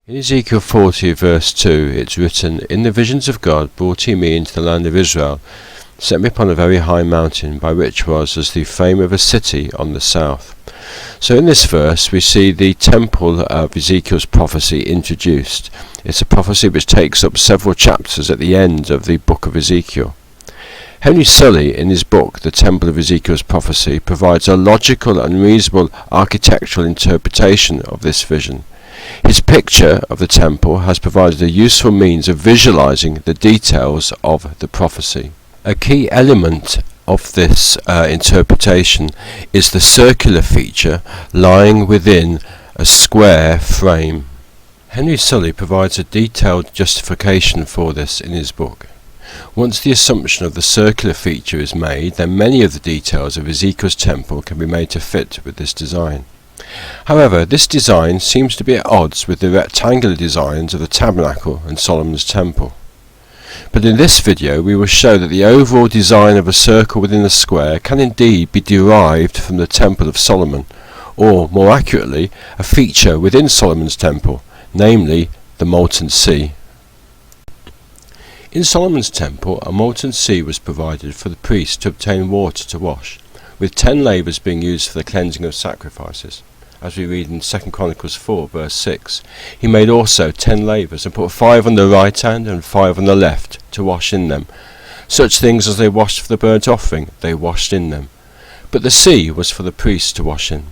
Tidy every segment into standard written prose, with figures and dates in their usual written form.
In Ezekiel 40 verse 2 it's written, "In the visions of God brought he me into the land of Israel, set me upon a very high mountain, by which was as the frame of a city on the south." So in this verse we see the temple of Ezekiel's prophecy introduced. It's a prophecy which takes up several chapters at the end of the book of Ezekiel. H.Sulley, in his book The Temple of Ezekiel's Prophecy, provides a logical and reasonable architectural interpretation of this vision. His picture of the temple has provided a useful means of visualizing the details of the prophecy. A key element of this interpretation is the circular feature lying within a square frame. H.Sulley provides a detailed justification for this in his book. Once the assumption of the circular feature is made, then many of the details of Ezekiel's temple can be made to fit with this design. However, this design seems to be at odds with the rectangular designs of the tabernacle and Solomon's temple. But in this video we will show that the overall design of a circle within a square can indeed be derived from the temple of Solomon, or more accurately, a feature within Solomon's temple, namely the Molten Sea. In Solomon's temple, a molten sea was provided for the priest to obtain water to wash, with 10 lavers being used for the cleansing of sacrifices. As we read in 2 Chronicles 4 verse 6, he made also 10 lavers, and put 5 on the right hand and 5 on the left, to wash in them. Such things as they washed for the burnt offering, they washed in them. But the sea was for the priests to wash in.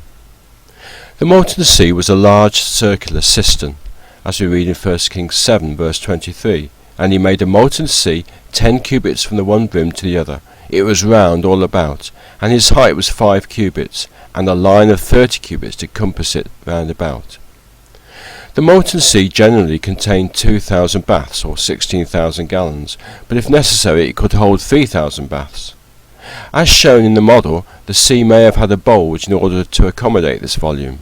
The molten sea was a large circular cistern, as we read in 1 Kings 7 verse 23, and he made a molten sea 10 cubits from the one brim to the other. It was round all about, and his height was 5 cubits, and a line of 30 cubits to compass it round about. The molten sea generally contained 2,000 baths, or 16,000 gallons, but if necessary it could hold 3,000 baths. As shown in the model, the sea may have had a bulge in order to accommodate this volume.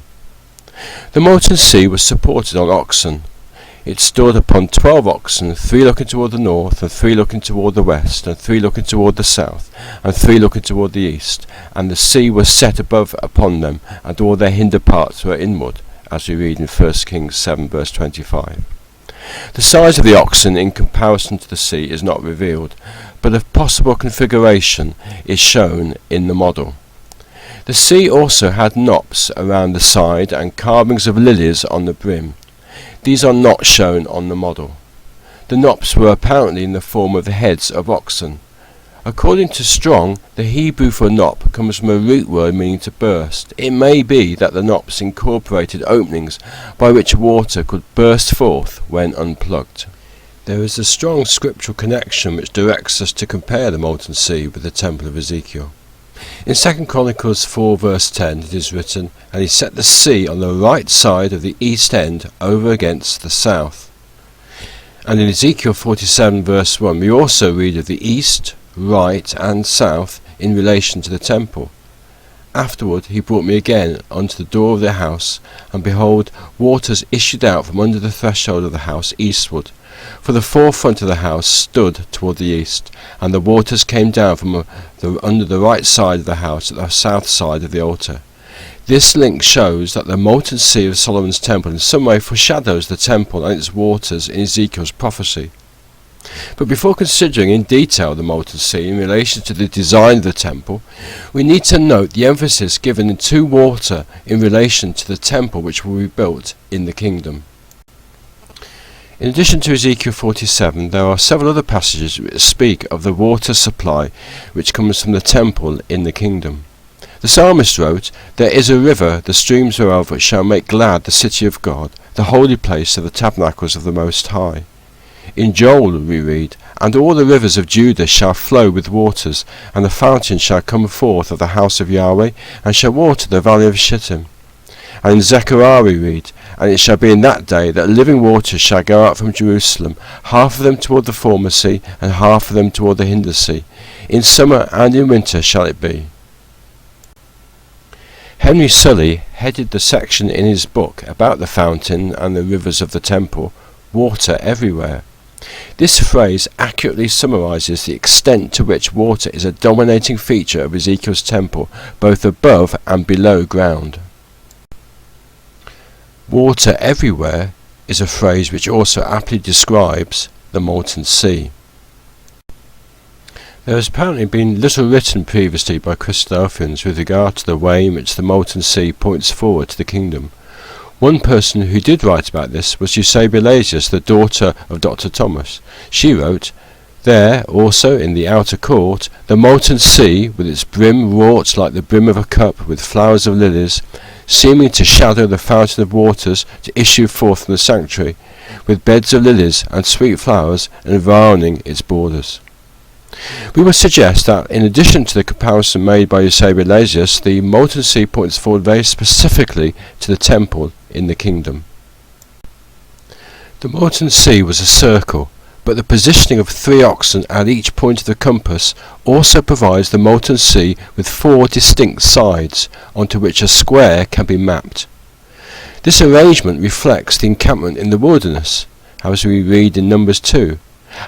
The molten sea was supported on oxen. It stood upon 12 oxen, 3 looking toward the north, and 3 looking toward the west, and 3 looking toward the south, and 3 looking toward the east, and the sea was set above upon them, and all their hinder parts were inward, as we read in 1 Kings 7 verse 25. The size of the oxen in comparison to the sea is not revealed, but a possible configuration is shown in the model. The sea also had knops around the side and carvings of lilies on the brim. These are not shown on the model. The knops were apparently in the form of the heads of oxen. According to Strong, the Hebrew for knop comes from a root word meaning to burst. It may be that the knops incorporated openings by which water could burst forth when unplugged. There is a strong scriptural connection which directs us to compare the molten sea with the temple of Ezekiel. In 2 Chronicles 4 verse 10 it is written, "And he set the sea on the right side of the east end over against the south." And in Ezekiel 47 verse 1 we also read of the east, right and south in relation to the temple. "Afterward he brought me again unto the door of the house, and behold, waters issued out from under the threshold of the house eastward. For the forefront of the house stood toward the east, and the waters came down from under the right side of the house at the south side of the altar." This link shows that the molten sea of Solomon's temple in some way foreshadows the temple and its waters in Ezekiel's prophecy. But before considering in detail the molten sea in relation to the design of the temple, we need to note the emphasis given to water in relation to the temple which will be built in the kingdom. In addition to Ezekiel 47, there are several other passages which speak of the water supply which comes from the temple in the kingdom. The psalmist wrote, "There is a river, the streams whereof shall make glad the city of God, the holy place of the tabernacles of the Most High." In Joel we read, "And all the rivers of Judah shall flow with waters, and the fountain shall come forth of the house of Yahweh, and shall water the valley of Shittim." And in Zechariah we read, "And it shall be in that day that living waters shall go out from Jerusalem, half of them toward the former sea, and half of them toward the hinder sea. In summer and in winter shall it be." H.Sulley headed the section in his book about the fountain and the rivers of the temple, "Water everywhere." This phrase accurately summarizes the extent to which water is a dominating feature of Ezekiel's temple, both above and below ground. Water everywhere is a phrase which also aptly describes the Molten Sea. There has apparently been little written previously by Christadelphians with regard to the way in which the Molten Sea points forward to the kingdom. One person who did write about this was Ezekiel, the daughter of Dr. Thomas. She wrote, "There, also in the outer court, the molten sea, with its brim wrought like the brim of a cup with flowers of lilies, seeming to shadow the fountain of waters to issue forth from the sanctuary, with beds of lilies and sweet flowers environing its borders." We must suggest that, in addition to the comparison made by Ezekiel, the Molten Sea points forward very specifically to the temple in the kingdom. The Molten Sea was a circle, but the positioning of 3 oxen at each point of the compass also provides the Molten Sea with 4 distinct sides onto which a square can be mapped. This arrangement reflects the encampment in the wilderness, as we read in Numbers 2.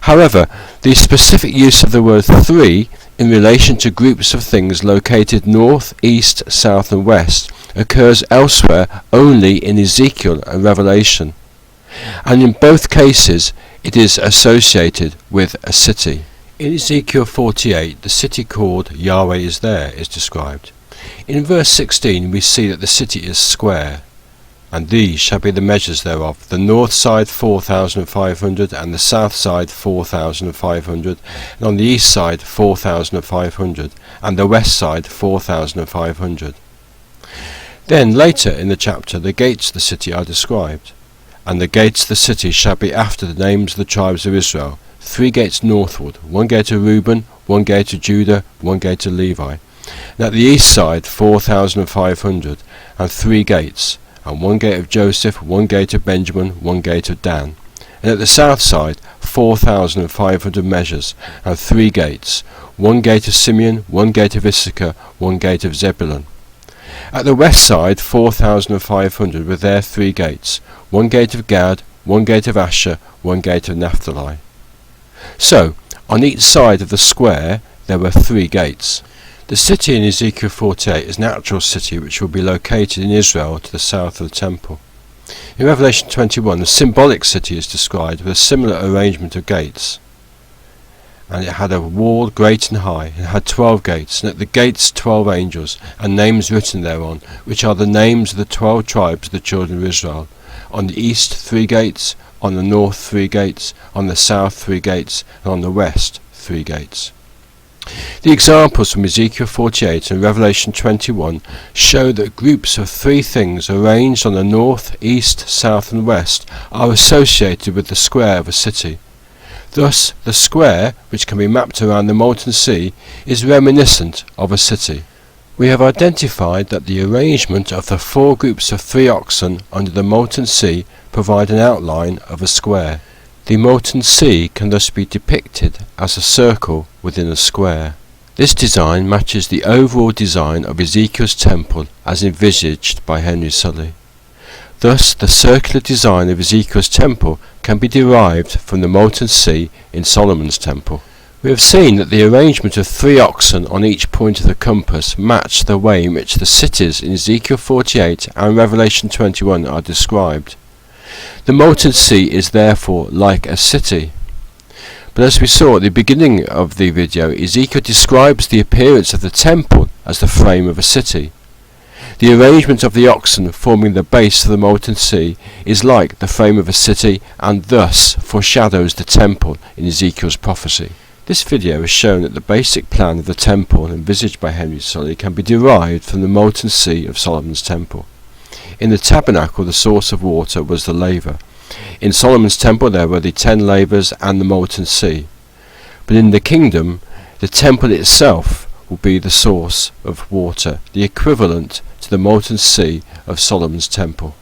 However, the specific use of the word 3 in relation to groups of things located north, east, south and west occurs elsewhere only in Ezekiel and Revelation, and in both cases it is associated with a city. In Ezekiel 48, the city called Yahweh is there is described. In verse 16 we see that the city is square. "And these shall be the measures thereof, the north side 4,500, and the south side 4,500, and on the east side 4,500, and the west side 4,500. Then later in the chapter the gates of the city are described. "And the gates of the city shall be after the names of the tribes of Israel, 3 gates northward, 1 gate of Reuben, 1 gate of Judah, 1 gate of Levi. And at the east side 4,500, and 3 gates, and 1 gate of Joseph, 1 gate of Benjamin, 1 gate of Dan. And at the south side 4,500 measures, and 3 gates, 1 gate of Simeon, 1 gate of Issachar, 1 gate of Zebulun. At the west side 4,500 with their 3 gates, 1 gate of Gad, 1 gate of Asher, 1 gate of Naphtali." So, on each side of the square there were 3 gates. The city in Ezekiel 48 is an actual city which will be located in Israel to the south of the temple. In Revelation 21, the symbolic city is described with a similar arrangement of gates. "And it had a wall great and high, and had 12 gates, and at the gates 12 angels, and names written thereon, which are the names of the 12 tribes of the children of Israel. On the east 3 gates, on the north 3 gates, on the south 3 gates, and on the west 3 gates." The examples from Ezekiel 48 and Revelation 21 show that groups of 3 things arranged on the north, east, south and west are associated with the square of a city. Thus, the square, which can be mapped around the Molten Sea, is reminiscent of a city. We have identified that the arrangement of the 4 groups of 3 oxen under the Molten Sea provide an outline of a square. The Molten Sea can thus be depicted as a circle within a square. This design matches the overall design of Ezekiel's temple as envisaged by H.Sulley. Thus, the circular design of Ezekiel's temple can be derived from the Molten Sea in Solomon's temple. We have seen that the arrangement of 3 oxen on each point of the compass match the way in which the cities in Ezekiel 48 and Revelation 21 are described. The Molten Sea is therefore like a city. But as we saw at the beginning of the video, Ezekiel describes the appearance of the temple as the frame of a city. The arrangement of the oxen forming the base of the Molten Sea is like the frame of a city and thus foreshadows the temple in Ezekiel's prophecy. This video has shown that the basic plan of the temple envisaged by H.Sulley can be derived from the Molten Sea of Solomon's temple. In the tabernacle the source of water was the laver. In Solomon's temple there were the 10 lavers and the Molten Sea. But in the kingdom the temple itself will be the source of water, the equivalent to the Molten Sea of Solomon's temple.